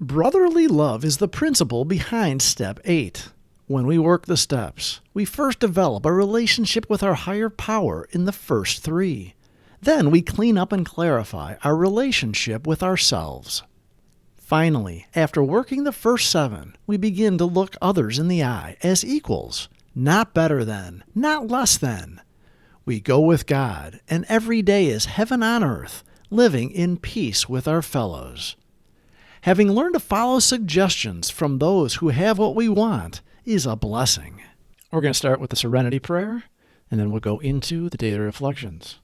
Brotherly love is the principle behind Step 8. When we work the steps, we first develop a relationship with our higher power in the first 3. Then we clean up and clarify our relationship with ourselves. Finally, after working the first 7, we begin to look others in the eye as equals, not better than, not less than. We go with God, and every day is heaven on earth, living in peace with our fellows. Having learned to follow suggestions from those who have what we want is a blessing. We're going to start with the Serenity Prayer, and then we'll go into the daily reflections.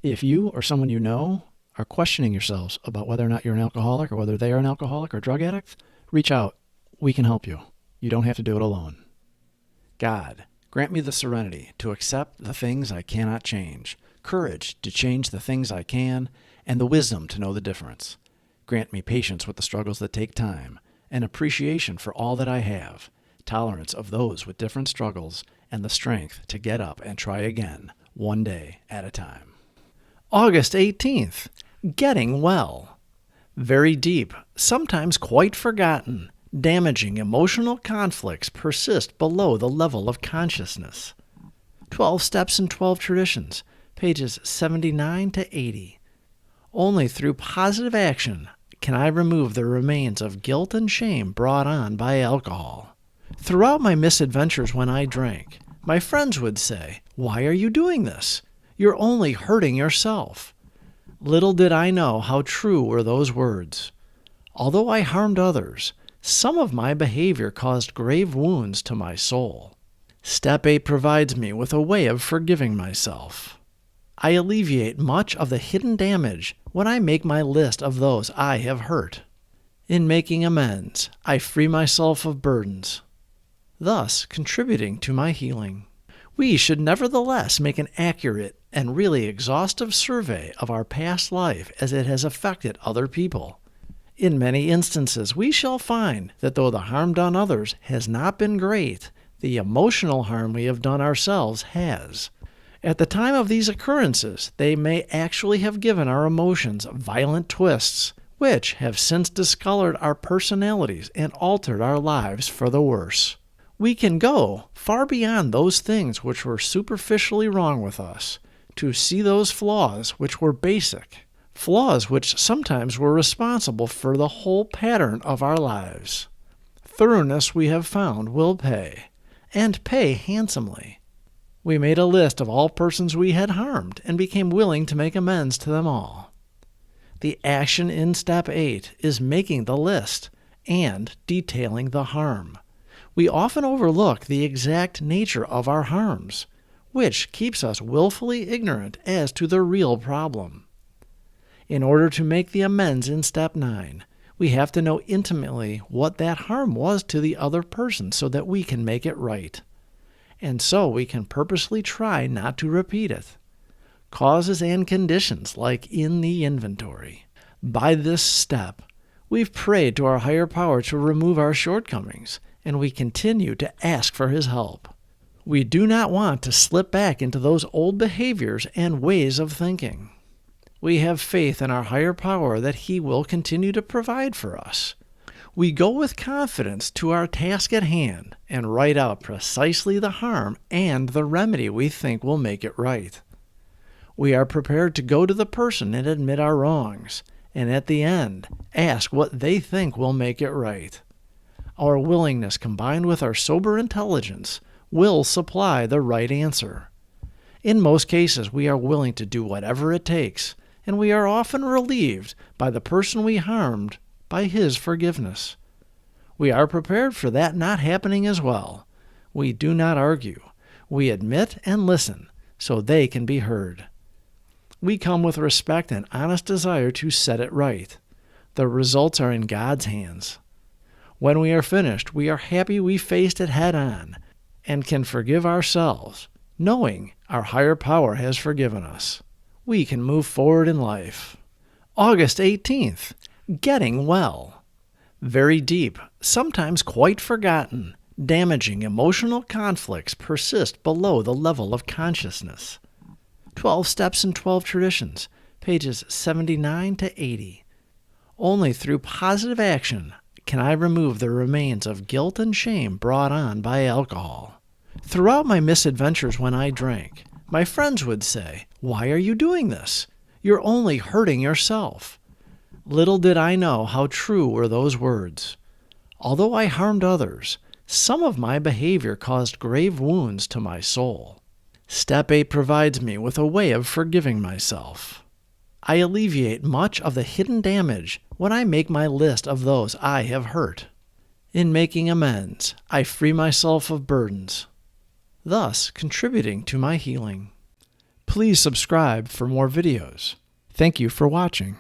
If you or someone you know are questioning yourselves about whether or not you're an alcoholic or whether they are an alcoholic or drug addict, reach out. We can help you. You don't have to do it alone. God, grant me the serenity to accept the things I cannot change, courage to change the things I can, and the wisdom to know the difference. Grant me patience with the struggles that take time, and appreciation for all that I have, tolerance of those with different struggles, and the strength to get up and try again, one day at a time. August 18th. Getting well. Very deep, sometimes quite forgotten, damaging emotional conflicts persist below the level of consciousness. 12 Steps and 12 Traditions, pages 79 to 80. Only through positive action can I remove the remains of guilt and shame brought on by alcohol. Throughout my misadventures when I drank, my friends would say, "Why are you doing this? You're only hurting yourself." Little did I know how true were those words. Although I harmed others, some of my behavior caused grave wounds to my soul. Step 8 provides me with a way of forgiving myself. I alleviate much of the hidden damage when I make my list of those I have hurt. In making amends, I free myself of burdens, thus contributing to my healing. We should nevertheless make an accurate and really exhaustive survey of our past life as it has affected other people. In many instances, we shall find that though the harm done others has not been great, the emotional harm we have done ourselves has. At the time of these occurrences, they may actually have given our emotions violent twists, which have since discolored our personalities and altered our lives for the worse. We can go far beyond those things which were superficially wrong with us, to see those flaws which were basic, flaws which sometimes were responsible for the whole pattern of our lives. Thoroughness, we have found, will pay, and pay handsomely. We made a list of all persons we had harmed and became willing to make amends to them all. The action in Step 8 is making the list and detailing the harm. We often overlook the exact nature of our harms, which keeps us willfully ignorant as to the real problem. In order to make the amends in Step 9, we have to know intimately what that harm was to the other person so that we can make it right. And so we can purposely try not to repeat it. Causes and conditions like in the inventory. By this step, we've prayed to our higher power to remove our shortcomings, and we continue to ask for his help. We do not want to slip back into those old behaviors and ways of thinking. We have faith in our higher power that he will continue to provide for us. We go with confidence to our task at hand and write out precisely the harm and the remedy we think will make it right. We are prepared to go to the person and admit our wrongs, and at the end, ask what they think will make it right. Our willingness combined with our sober intelligence will supply the right answer. In most cases, we are willing to do whatever it takes, and we are often relieved by the person we harmed by his forgiveness. We are prepared for that not happening as well. We do not argue. We admit and listen so they can be heard. We come with respect and honest desire to set it right. The results are in God's hands. When we are finished, we are happy we faced it head on and can forgive ourselves, knowing our higher power has forgiven us. We can move forward in life. August 18th. Getting well. Very deep, sometimes quite forgotten, damaging emotional conflicts persist below the level of consciousness. 12 Steps and 12 Traditions, pages 79 to 80. Only through positive action can I remove the remains of guilt and shame brought on by alcohol. Throughout my misadventures when I drank, my friends would say, "Why are you doing this? You're only hurting yourself." Little did I know how true were those words. Although I harmed others, some of my behavior caused grave wounds to my soul. Step 8 provides me with a way of forgiving myself. I alleviate much of the hidden damage when I make my list of those I have hurt. In making amends, I free myself of burdens, thus contributing to my healing. Please subscribe for more videos. Thank you for watching.